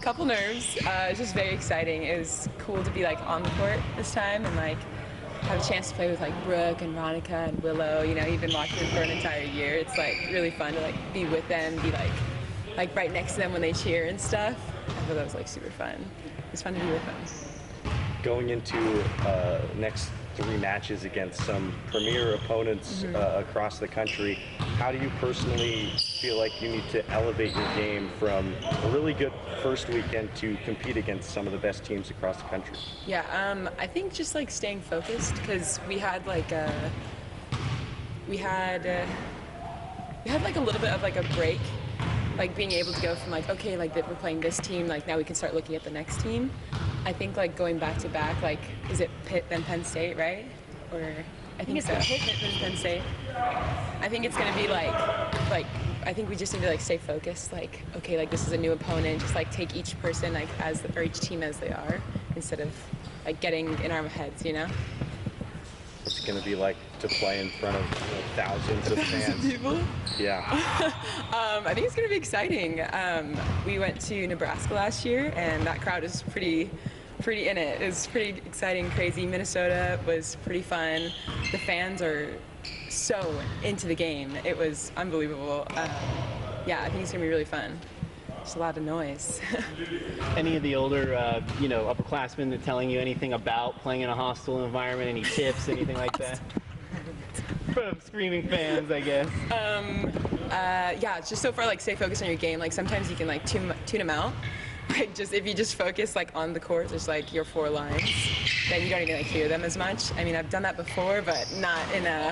couple nerves. It's just very exciting. It was cool to be like on the court this time and like have a chance to play with like Brooke and Ronica and Willow. You know, you've been watching them for an entire year. It's like really fun to like be with them, be like right next to them when they cheer and stuff. I thought that was like super fun. It's fun to be with them. Going into next 3 matches against some premier opponents across the country, how do you personally feel like you need to elevate your game from a really good first weekend to compete against some of the best teams across the country? Yeah, I think just like staying focused, because we had like a little bit of like a break, like being able to go from like, okay, like that we're playing this team, like now we can start looking at the next team. I think like going back to back, like is it Pitt then Penn State, right? Or I think it's so. Pitt then Penn State. I think it's gonna be like I think we just need to like stay focused. Like okay, like this is a new opponent. Just like take each person like or each team as they are, instead of like getting in our heads, you know. What's it going to be like to play in front of thousands of fans? People? Yeah. I think it's going to be exciting. We went to Nebraska last year, and that crowd is pretty in it. It was pretty exciting, crazy. Minnesota was pretty fun. The fans are so into the game. It was unbelievable. Yeah, I think it's going to be really fun. Just a lot of noise. Any of the older, upperclassmen telling you anything about playing in a hostile environment? Any tips, anything like that? From screaming fans, I guess. Yeah, it's just so far like stay focused on your game. Like sometimes you can like tune them out. Like just if you just focus like on the court, just like your 4 lines, then you don't even like hear them as much. I mean, I've done that before, but not in a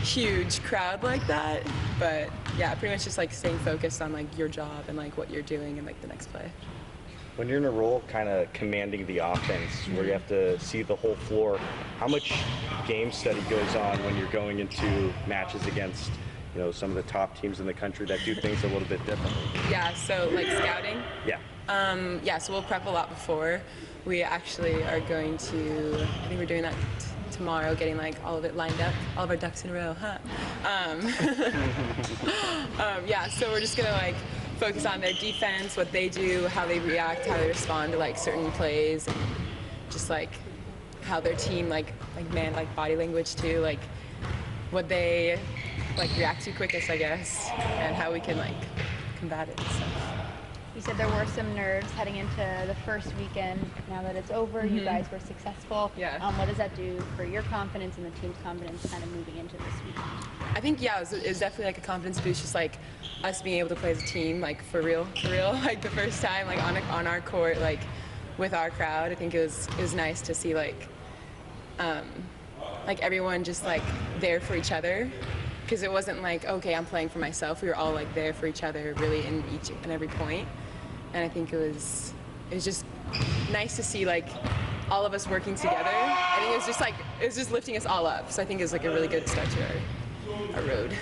huge crowd like that. But yeah, pretty much just like staying focused on like your job and like what you're doing and like the next play. When you're in a role kind of commanding the offense where you have to see the whole floor, how much game study goes on when you're going into matches against some of the top teams in the country that do things a little bit differently? Yeah, so like scouting? Yeah. Yeah, so we'll prep a lot before. We actually are going to, I think we're doing that tomorrow, getting like all of it lined up, all of our ducks in a row, huh? Yeah, so we're just gonna like focus on their defense, what they do, how they react, how they respond to like certain plays, and just like how their team like body language too, like what they like react to quickest, I guess, and how we can like combat it and stuff. You said there were some nerves heading into the first weekend. Now that it's over, you guys were successful. Yeah. What does that do for your confidence and the team's confidence kind of moving into this weekend? I think, yeah, it was definitely like a confidence boost, just like us being able to play as a team, like for real, like the first time, like on our court, like with our crowd. I think it was nice to see like everyone just like there for each other. Because it wasn't like, okay, I'm playing for myself. We were all like there for each other, really in each and every point. And I think it was just nice to see like all of us working together. I think it was just lifting us all up. So I think it was like a really good start to our road.